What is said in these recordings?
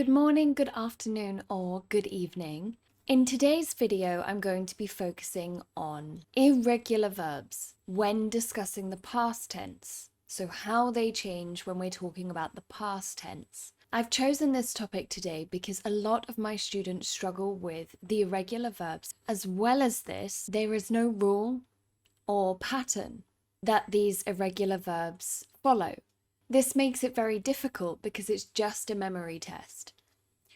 Good morning, good afternoon, or good evening. In today's video, I'm going to be focusing on irregular verbs when discussing the past tense. So how they change when we're talking about the past tense. I've chosen this topic today because a lot of my students struggle with the irregular verbs. As well as this, there is no rule or pattern that these irregular verbs follow. This makes it very difficult because it's just a memory test.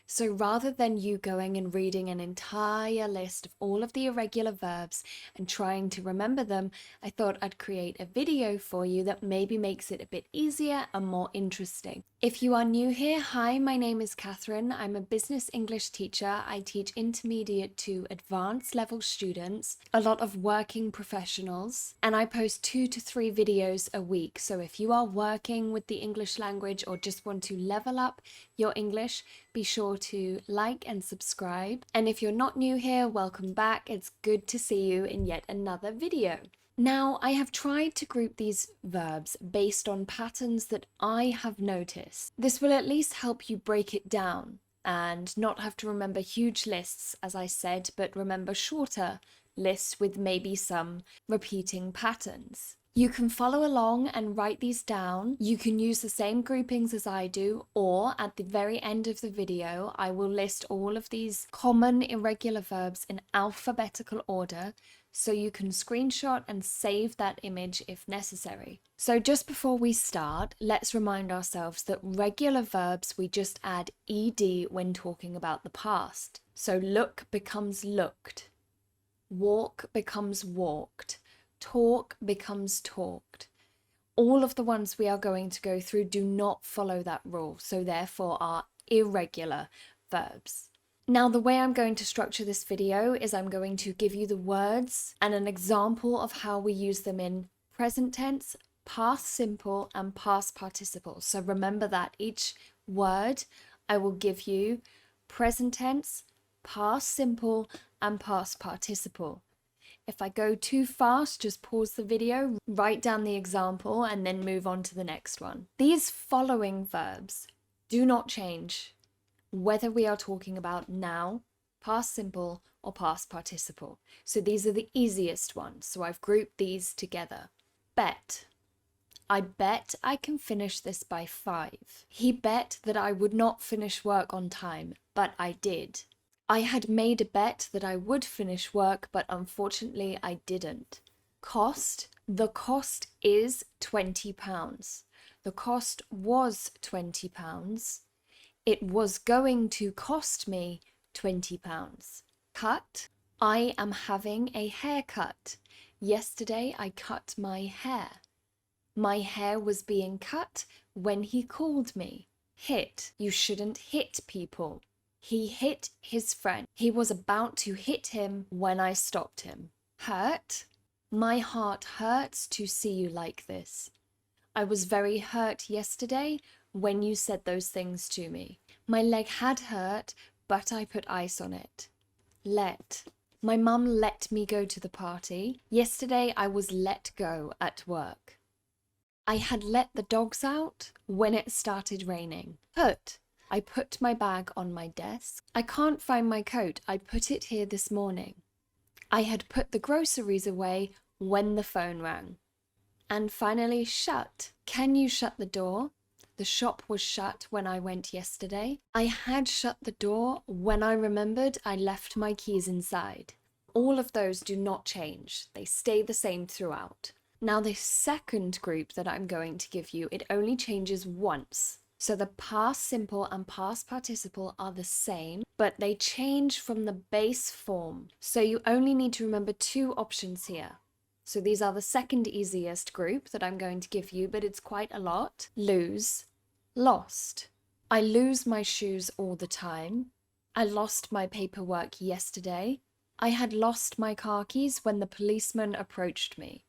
So rather than you going and reading an entire list of all of the irregular verbs and trying to remember them, I thought I'd create a video for you that maybe makes it a bit easier and more interesting. If you are new here, hi, my name is Catherine. I'm a business English teacher. I teach intermediate to advanced level students, a lot of working professionals, and I post 2 to 3 videos a week. So if you are working with the English language or just want to level up your English, be sure to like and subscribe. And if you're not new here, welcome back. It's good to see you in yet another video. Now, I have tried to group these verbs based on patterns that I have noticed. This will at least help you break it down and not have to remember huge lists, as I said, but remember shorter lists with maybe some repeating patterns. You can follow along and write these down. You can use the same groupings as I do, or at the very end of the video, I will list all of these common irregular verbs in alphabetical order, so you can screenshot and save that image if necessary. So just before we start, let's remind ourselves that regular verbs, we just add ed when talking about the past. So look becomes looked, walk becomes walked, talk becomes talked. All of the ones we are going to go through do not follow that rule, so therefore are irregular verbs. Now, the way I'm going to structure this video is I'm going to give you the words and an example of how we use them in present tense, past simple, and past participle. So remember that each word I will give you present tense, past simple, and past participle. If I go too fast, just pause the video, write down the example, and then move on to the next one. These following verbs do not change whether we are talking about now, past simple, or past participle. So these are the easiest ones. So I've grouped these together. Bet. I bet I can finish this by 5. He bet that I would not finish work on time, but I did. I had made a bet that I would finish work, but unfortunately I didn't. Cost. The cost is £20. The cost was £20. It was going to cost me £20. Cut. I am having a haircut. Yesterday I cut my hair. My hair was being cut when he called me. Hit. You shouldn't hit people. He hit his friend. He was about to hit him when I stopped him. Hurt. My heart hurts to see you like this. I was very hurt yesterday when you said those things to me. My leg had hurt, but I put ice on it. Let. My mum let me go to the party. Yesterday I was let go at work. I had let the dogs out when it started raining. Put. I put my bag on my desk. I can't find my coat. I put it here this morning. I had put the groceries away when the phone rang. And finally, shut. Can you shut the door? The shop was shut when I went yesterday. I had shut the door when I remembered I left my keys inside. All of those do not change. They stay the same throughout. Now, the second group that I'm going to give you, it only changes once. So the past simple and past participle are the same, but they change from the base form. So you only need to remember 2 options here. So these are the second easiest group that I'm going to give you, but it's quite a lot. Lose, lost. I lose my shoes all the time. I lost my paperwork yesterday. I had lost my car keys when the policeman approached me.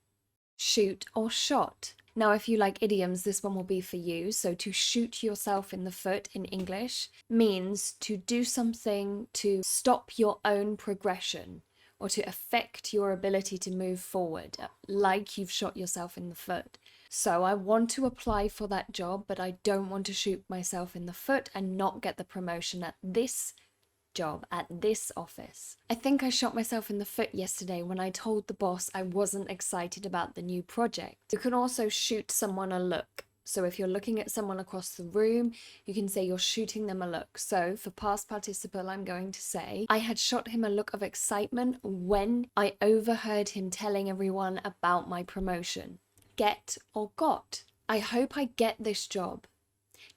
Shoot or shot. Now, if you like idioms, this one will be for you. So to shoot yourself in the foot in English means to do something to stop your own progression or to affect your ability to move forward, like you've shot yourself in the foot. So I want to apply for that job, but I don't want to shoot myself in the foot and not get the promotion at this job, at this office. I think I shot myself in the foot yesterday when I told the boss I wasn't excited about the new project. You can also shoot someone a look. So if you're looking at someone across the room, you can say you're shooting them a look. So for past participle, I'm going to say, I had shot him a look of excitement when I overheard him telling everyone about my promotion. Get or got. I hope I get this job.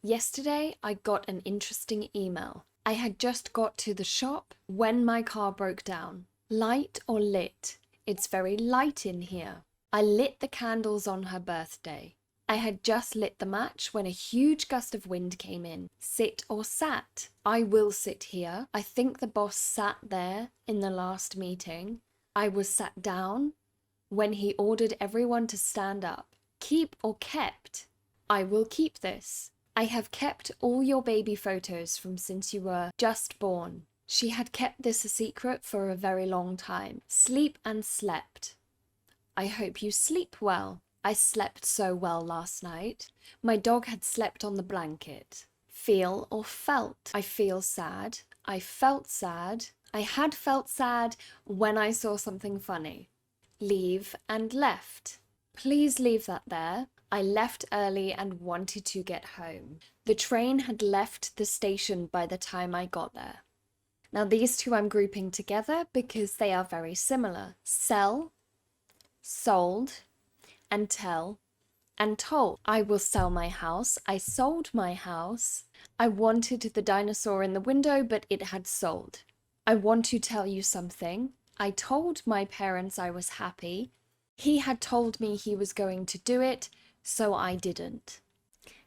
Yesterday, I got an interesting email. I had just got to the shop when my car broke down. Light or lit? It's very light in here. I lit the candles on her birthday. I had just lit the match when a huge gust of wind came in. Sit or sat? I will sit here. I think the boss sat there in the last meeting. I was sat down when he ordered everyone to stand up. Keep or kept? I will keep this. I have kept all your baby photos from since you were just born. She had kept this a secret for a very long time. Sleep and slept. I hope you sleep well. I slept so well last night. My dog had slept on the blanket. Feel or felt? I feel sad. I felt sad. I had felt sad when I saw something funny. Leave and left. Please leave that there. I left early and wanted to get home. The train had left the station by the time I got there. Now these two I'm grouping together because they are very similar. Sell, sold, and tell, and told. I will sell my house. I sold my house. I wanted the dinosaur in the window, but it had sold. I want to tell you something. I told my parents I was happy. He had told me he was going to do it, so I didn't.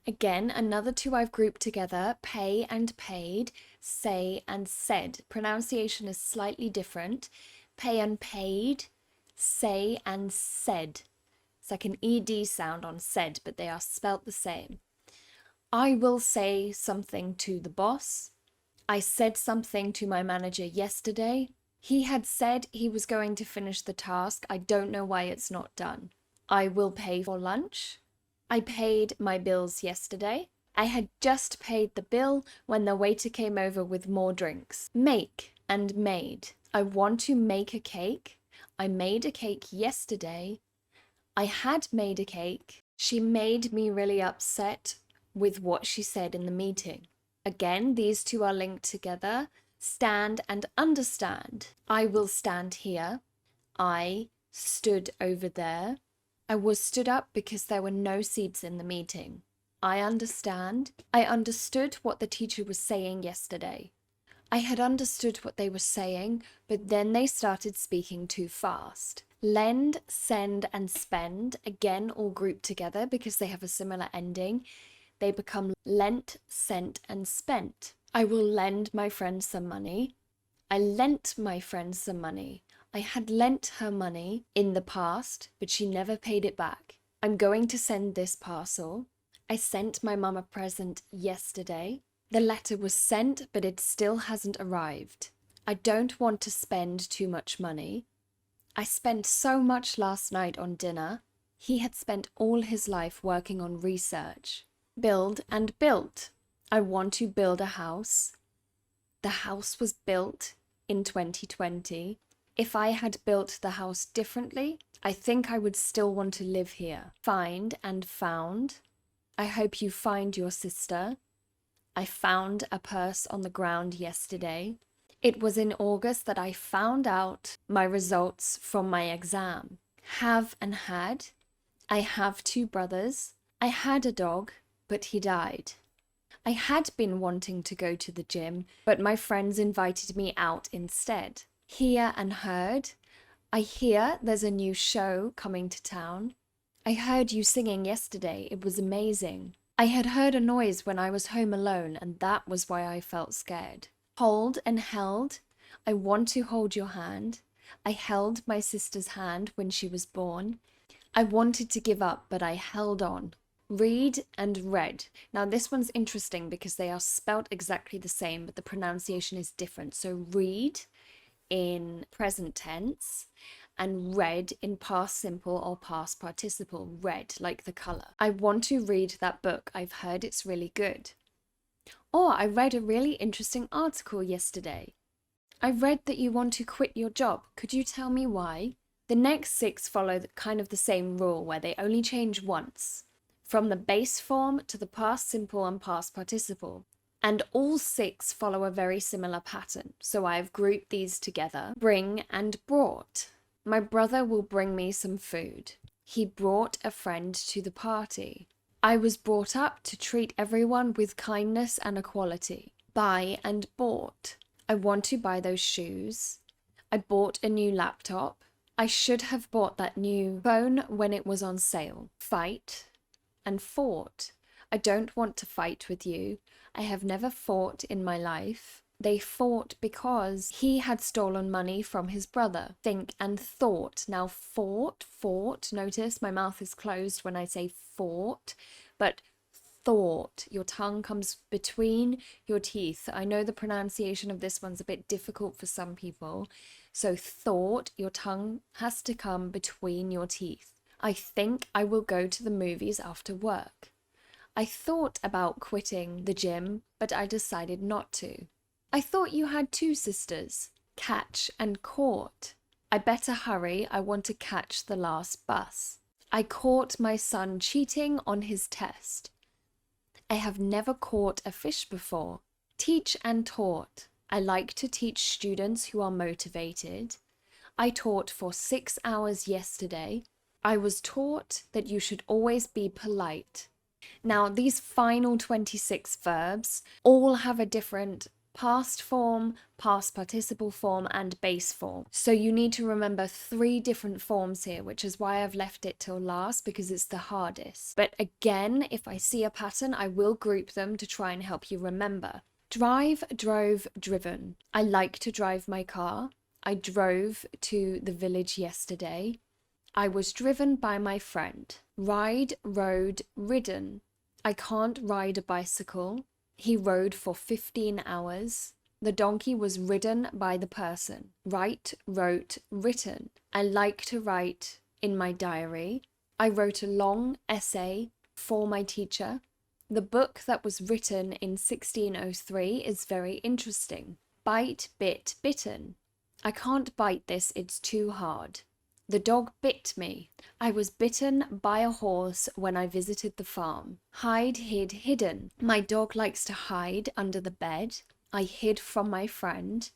Again, another two I've grouped together, pay and paid, say and said. Pronunciation is slightly different. Pay and paid, say and said. It's like an ED sound on said, but they are spelt the same. I will say something to the boss. I said something to my manager yesterday. He had said he was going to finish the task. I don't know why it's not done. I will pay for lunch. I paid my bills yesterday. I had just paid the bill when the waiter came over with more drinks. Make and made. I want to make a cake. I made a cake yesterday. I had made a cake. She made me really upset with what she said in the meeting. Again, these two are linked together. Stand and understand. I will stand here. I stood over there. I was stood up because there were no seats in the meeting. I understand. I understood what the teacher was saying yesterday. I had understood what they were saying, but then they started speaking too fast. Lend, send, and spend, again all grouped together because they have a similar ending. They become lent, sent, and spent. I will lend my friend some money. I lent my friend some money. I had lent her money in the past, but she never paid it back. I'm going to send this parcel. I sent my mum a present yesterday. The letter was sent, but it still hasn't arrived. I don't want to spend too much money. I spent so much last night on dinner. He had spent all his life working on research. Build and built. I want to build a house. The house was built in 2020. If I had built the house differently, I think I would still want to live here. Find and found. I hope you find your sister. I found a purse on the ground yesterday. It was in August that I found out my results from my exam. Have and had. I have 2 brothers. I had a dog, but he died. I had been wanting to go to the gym, but my friends invited me out instead. Hear and heard. I hear there's a new show coming to town. I heard you singing yesterday. It was amazing. I had heard a noise when I was home alone, and that was why I felt scared. Hold and held. I want to hold your hand. I held my sister's hand when she was born. I wanted to give up, but I held on. Read and read. Now this one's interesting because they are spelt exactly the same, but the pronunciation is different. So read in present tense and read in past simple or past participle. Red, like the color. I want to read that book. I've heard it's really good. Or I read a really interesting article yesterday. I read that you want to quit your job. Could you tell me why? The next 6 follow kind of the same rule where they only change once, from the base form to the past simple and past participle. And all 6 follow a very similar pattern, so I've grouped these together. Bring and brought. My brother will bring me some food. He brought a friend to the party. I was brought up to treat everyone with kindness and equality. Buy and bought. I want to buy those shoes. I bought a new laptop. I should have bought that new phone when it was on sale. Fight and fought. I don't want to fight with you. I have never fought in my life. They fought because he had stolen money from his brother. Think and thought. Now fought, notice my mouth is closed when I say fought, but thought. Your tongue comes between your teeth. I know the pronunciation of this one's a bit difficult for some people. So thought, your tongue has to come between your teeth. I think I will go to the movies after work. I thought about quitting the gym, but I decided not to. I thought you had 2 sisters. Catch and caught. I better hurry, I want to catch the last bus. I caught my son cheating on his test. I have never caught a fish before. Teach and taught. I like to teach students who are motivated. I taught for 6 hours yesterday. I was taught that you should always be polite. Now, these final 26 verbs all have a different past form, past participle form, and base form. So you need to remember 3 different forms here, which is why I've left it till last, because it's the hardest. But again, if I see a pattern, I will group them to try and help you remember. Drive, drove, driven. I like to drive my car. I drove to the village yesterday. I was driven by my friend. Ride, rode, ridden. I can't ride a bicycle. He rode for 15 hours. The donkey was ridden by the person. Write, wrote, written. I like to write in my diary. I wrote a long essay for my teacher. The book that was written in 1603 is very interesting. Bite, bit, bitten. I can't bite this, it's too hard. The dog bit me. I was bitten by a horse when I visited the farm. Hide, hid, hidden. My dog likes to hide under the bed. I hid from my friend.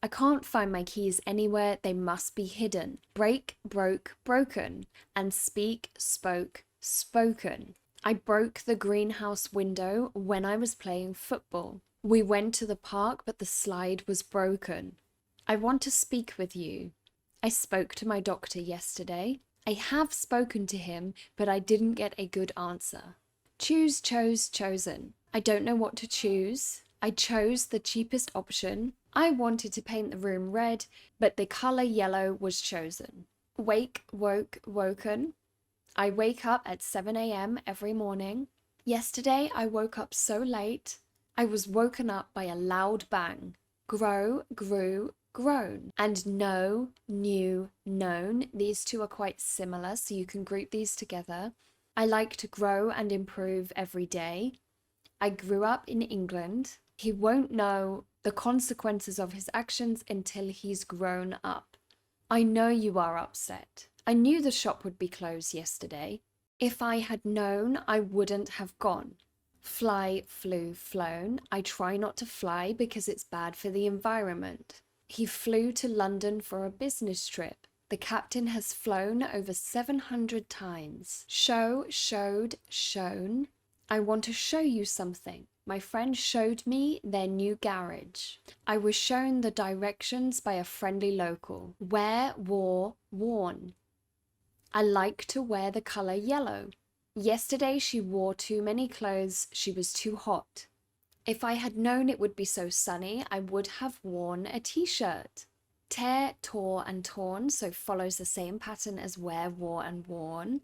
I can't find my keys anywhere, they must be hidden. Break, broke, broken. And speak, spoke, spoken. I broke the greenhouse window when I was playing football. We went to the park, but the slide was broken. I want to speak with you. I spoke to my doctor yesterday. I have spoken to him, but I didn't get a good answer. Choose, chose, chosen. I don't know what to choose. I chose the cheapest option. I wanted to paint the room red, but the color yellow was chosen. Wake, woke, woken. I wake up at 7 a.m. every morning. Yesterday I woke up so late. I was woken up by a loud bang. Grow, grew, grown. And know, knew, known. These 2 are quite similar, so you can group these together. I like to grow and improve every day. I grew up in England. He won't know the consequences of his actions until he's grown up. I know you are upset. I knew the shop would be closed yesterday. If I had known, I wouldn't have gone. Fly, flew, flown. I try not to fly because it's bad for the environment. He flew to London for a business trip. The captain has flown over 700 times. Show, showed, shown. I want to show you something. My friend showed me their new garage. I was shown the directions by a friendly local. Wear, wore, worn. I like to wear the color yellow. Yesterday she wore too many clothes. She was too hot. If I had known it would be so sunny, I would have worn a t-shirt. Tear, tore, and torn, so follows the same pattern as wear, wore, and worn.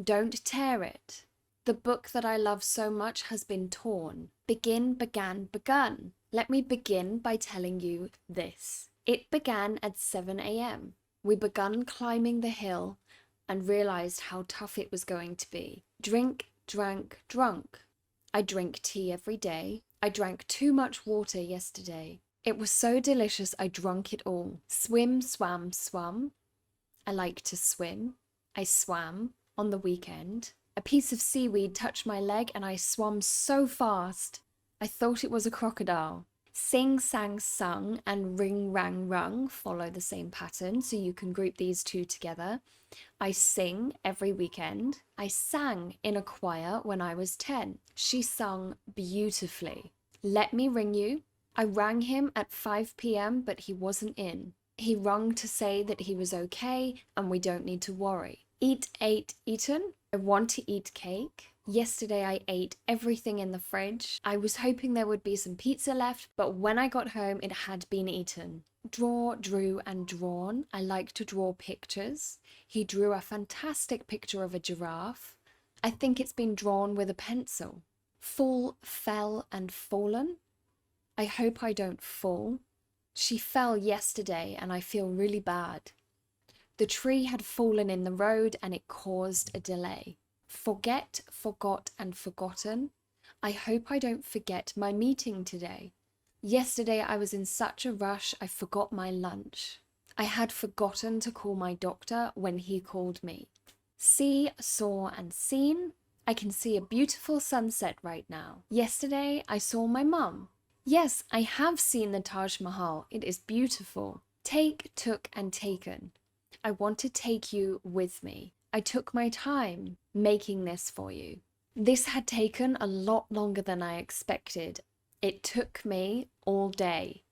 Don't tear it. The book that I love so much has been torn. Begin, began, begun. Let me begin by telling you this. It began at 7 a.m. We began climbing the hill and realized how tough it was going to be. Drink, drank, drunk. I drink tea every day. I drank too much water yesterday. It was so delicious I drunk it all. Swim, swam, swum. I like to swim. I swam on the weekend. A piece of seaweed touched my leg and I swam so fast. I thought it was a crocodile. Sing, sang, sung, and ring, rang, rung follow the same pattern, so you can group these two together. I sing every weekend. I sang in a choir when I was 10. She sung beautifully. Let me ring you. I rang him at 5 p.m., but he wasn't in. He rung to say that he was okay and we don't need to worry. Eat, ate, eaten. I want to eat cake. Yesterday I ate everything in the fridge. I was hoping there would be some pizza left, but when I got home it had been eaten. Draw, drew, and drawn. I like to draw pictures. He drew a fantastic picture of a giraffe. I think it's been drawn with a pencil. Fall, fell, and fallen. I hope I don't fall. She fell yesterday and I feel really bad. The tree had fallen in the road and it caused a delay. Forget, forgot, and forgotten. I hope I don't forget my meeting today. Yesterday I was in such a rush I forgot my lunch. I had forgotten to call my doctor when he called me. See, saw, and seen. I can see a beautiful sunset right now. Yesterday I saw my mum. Yes, I have seen the Taj Mahal. It is beautiful. Take, took, and taken. I want to take you with me. I took my time making this for you. This had taken a lot longer than I expected. It took me all day.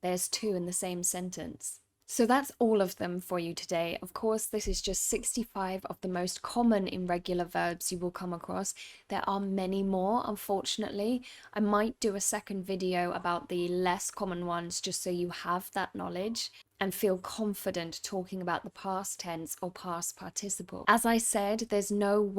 There's two in the same sentence. So that's all of them for you today. Of course, this is just 65 of the most common irregular verbs you will come across. There are many more, unfortunately. I might do a second video about the less common ones just so you have that knowledge and feel confident talking about the past tense or past participle. As I said, there's no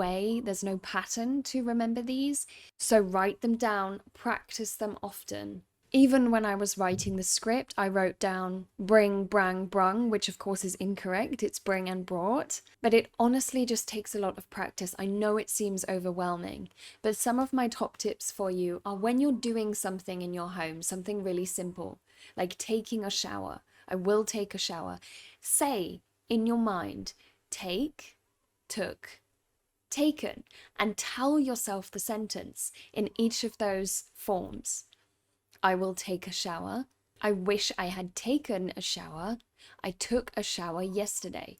pattern to remember these. So write them down, practice them often. Even when I was writing the script, I wrote down bring, brang, brung, which of course is incorrect. It's bring and brought. But it honestly just takes a lot of practice. I know it seems overwhelming, but some of my top tips for you are when you're doing something in your home, something really simple, like taking a shower. I will take a shower. Say in your mind, take, took, taken, and tell yourself the sentence in each of those forms. I will take a shower. I wish I had taken a shower. I took a shower yesterday.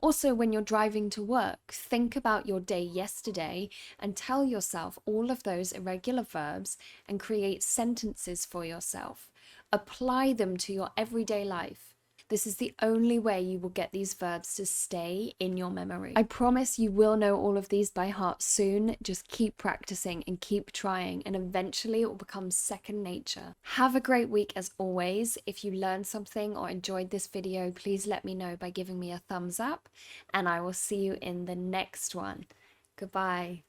Also, when you're driving to work, think about your day yesterday and tell yourself all of those irregular verbs and create sentences for yourself. Apply them to your everyday life. This is the only way you will get these verbs to stay in your memory. I promise you will know all of these by heart soon. Just keep practicing and keep trying, and eventually it will become second nature. Have a great week as always. If you learned something or enjoyed this video, please let me know by giving me a thumbs up, and I will see you in the next one. Goodbye.